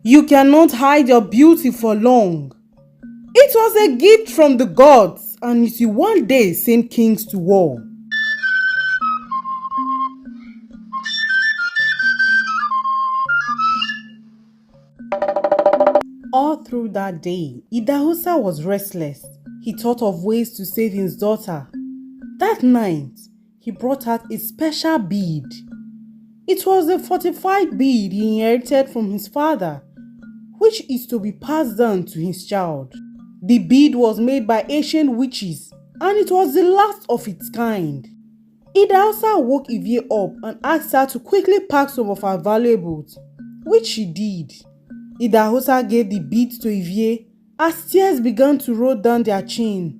You cannot hide your beauty for long. It was a gift from the gods, and it will one day send kings to war. All through that day, Idahosa was restless. He thought of ways to save his daughter. That night, he brought out a special bead. It was a fortified bead he inherited from his father, which is to be passed down to his child. The bead was made by ancient witches, and it was the last of its kind. Idahosa woke Iier up and asked her to quickly pack some of her valuables, which she did. Idahosa gave the bead to Iier as tears began to roll down their chin.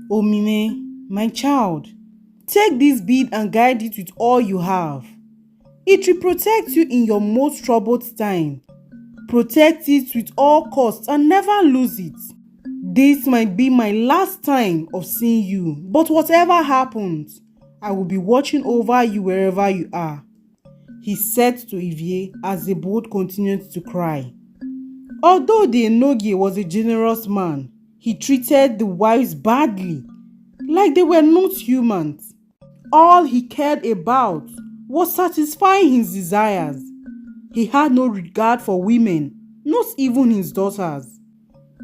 Omime, my child, take this bead and guide it with all you have. It will protect you in your most troubled time. Protect it with all costs and never lose it. This might be my last time of seeing you, but whatever happens, I will be watching over you wherever you are, he said to Iier as the boat continued to cry. Although the Enogie was a generous man, he treated the wives badly, like they were not humans. All he cared about was satisfying his desires. He had no regard for women, not even his daughters.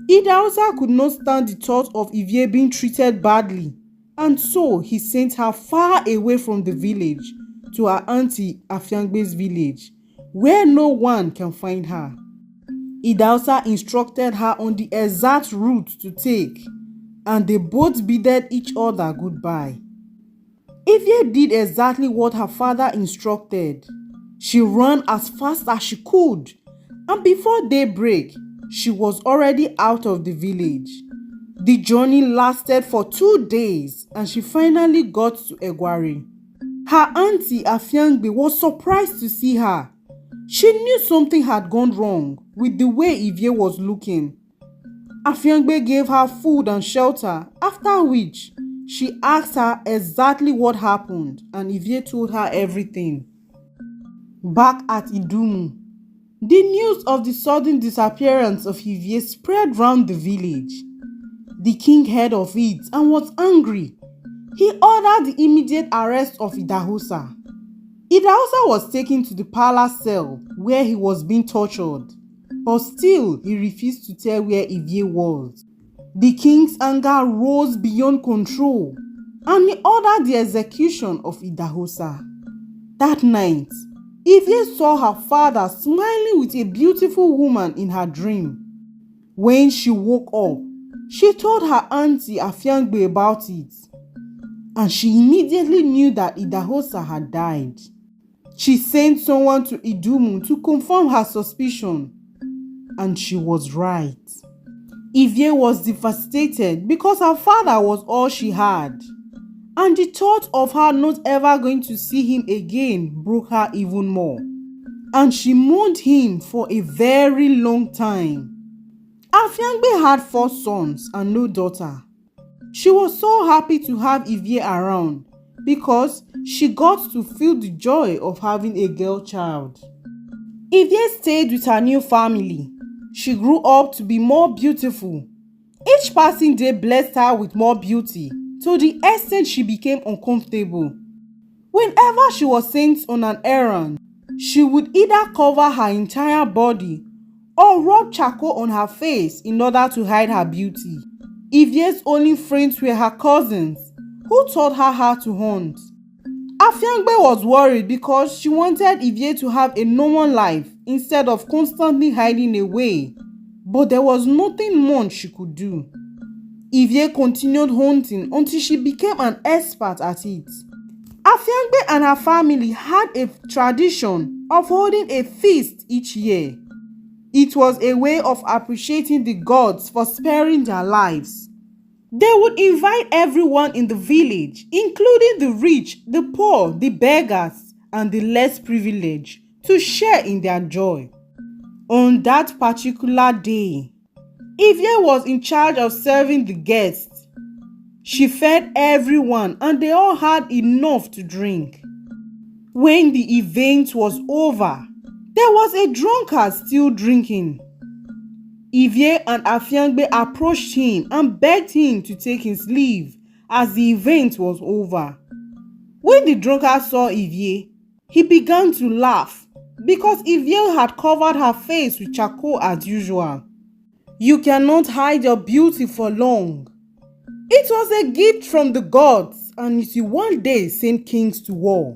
Idahosa could not stand the thought of Iier being treated badly, and so he sent her far away from the village to her auntie Afiangbe's village, where no one can find her. Idahosa instructed her on the exact route to take, and they both bidded each other goodbye. Iier did exactly what her father instructed. She ran as fast as she could, and before daybreak, she was already out of the village. The journey lasted for 2 days, and she finally got to Egwari. Her auntie Afiangbe was surprised to see her. She knew something had gone wrong with the way Iier was looking. Afiangbe gave her food and shelter, after which she asked her exactly what happened, and Iier told her everything. Back at Idumu, the news of the sudden disappearance of Iier spread round the village. The king heard of it and was angry. He ordered the immediate arrest of Idahosa. Idahosa was taken to the palace cell where he was being tortured, but still he refused to tell where Iier was. The king's anger rose beyond control, and he ordered the execution of Idahosa. That night, Iier saw her father smiling with a beautiful woman in her dream. When she woke up, she told her auntie Afiangbe about it, and she immediately knew that Idahosa had died. She sent someone to Idumu to confirm her suspicion, and she was right. Iier was devastated because her father was all she had, and the thought of her not ever going to see him again broke her even more, and she mourned him for a very long time. Afiangbe had 4 sons and no daughter. She was so happy to have Iier around because she got to feel the joy of having a girl child. Iier stayed with her new family. She grew up to be more beautiful. Each passing day blessed her with more beauty, to the extent she became uncomfortable. Whenever she was sent on an errand, she would either cover her entire body or rub charcoal on her face in order to hide her beauty. Iier's only friends were her cousins, who taught her how to hunt. Afiangbe was worried because she wanted Iier to have a normal life instead of constantly hiding away, but there was nothing much she could do. Iier continued hunting until she became an expert at it. Afiangbe and her family had a tradition of holding a feast each year. It was a way of appreciating the gods for sparing their lives. They would invite everyone in the village, including the rich, the poor, the beggars, and the less privileged, to share in their joy. On that particular day, Iier was in charge of serving the guests. She fed everyone and they all had enough to drink. When the event was over, There was a drunkard still drinking. Iier and Afiangbe approached him and begged him to take his leave as the event was over. When the drunkard saw Iier, he began to laugh because Iier had covered her face with charcoal as usual. You cannot hide your beauty for long. It was a gift from the gods, and it will one day send kings to war.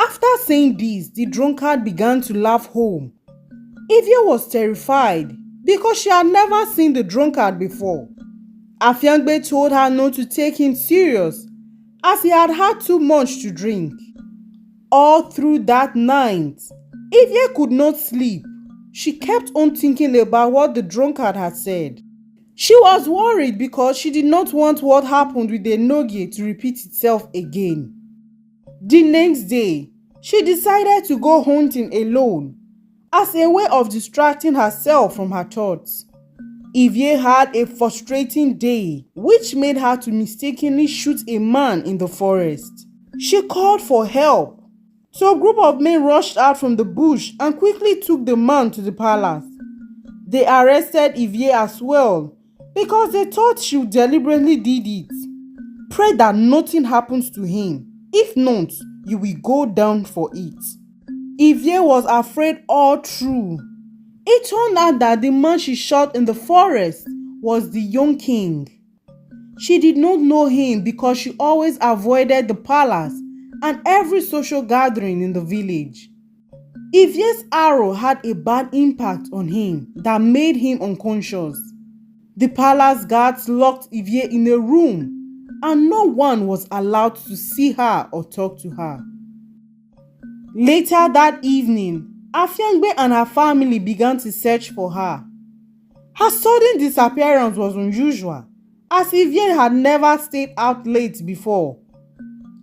After saying this, the drunkard began to laugh home. Iier was terrified because she had never seen the drunkard before. Afiangbe told her not to take him serious as he had had too much to drink. All through that night, Iier could not sleep. She kept on thinking about what the drunkard had said. She was worried because she did not want what happened with the Nogie to repeat itself again. The next day, she decided to go hunting alone as a way of distracting herself from her thoughts. Iier had a frustrating day which made her to mistakenly shoot a man in the forest. She called for help, so a group of men rushed out from the bush and quickly took the man to the palace. They arrested Iier as well because they thought she deliberately did it. Pray that nothing happens to him. If not, you will go down for it. Iier was afraid all through. It turned out that the man she shot in the forest was the young king. She did not know him because she always avoided the palace and every social gathering in the village. Iier's arrow had a bad impact on him that made him unconscious. The palace guards locked Iier in a room and no one was allowed to see her or talk to her. Later that evening, Afiangbe and her family began to search for her. Her sudden disappearance was unusual, as Iier had never stayed out late before,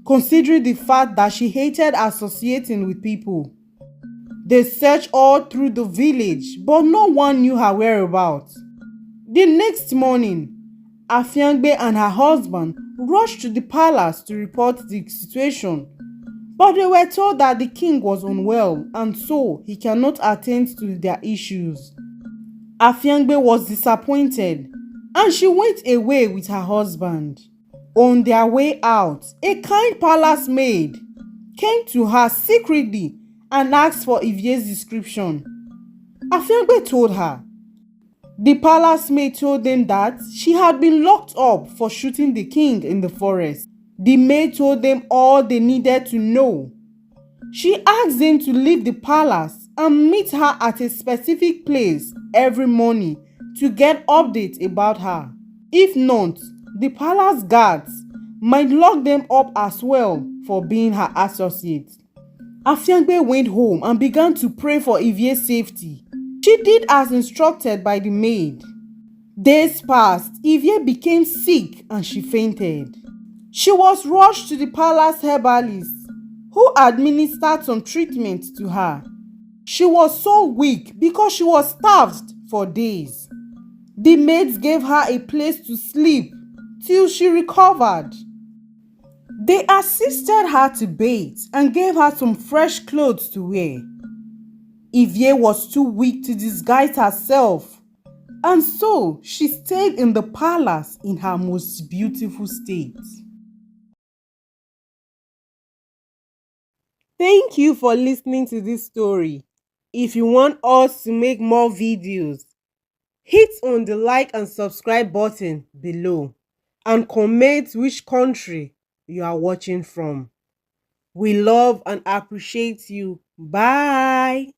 considering the fact that she hated associating with people. They searched all through the village, but no one knew her whereabouts. The next morning, Afiangbe and her husband rushed to the palace to report the situation, but they were told that the king was unwell and so he cannot attend to their issues. Afiangbe was disappointed and she went away with her husband. On their way out, a kind palace maid came to her secretly and asked for Iier's description. Afiangbe told her. The palace maid told them that she had been locked up for shooting the king in the forest. The maid told them all they needed to know. She asked them to leave the palace and meet her at a specific place every morning to get updates about her. If not, the palace guards might lock them up as well for being her associates. Afiangbe went home and began to pray for Iier's safety. She did as instructed by the maid. Days passed, Iier became sick and she fainted. She was rushed to the palace herbalist, who administered some treatment to her. She was so weak because she was starved for days. The maids gave her a place to sleep till she recovered. They assisted her to bathe and gave her some fresh clothes to wear. Iier was too weak to disguise herself, and so she stayed in the palace in her most beautiful state. Thank you for listening to this story. If you want us to make more videos, hit on the like and subscribe button below and comment which country you are watching from. We love and appreciate you. Bye.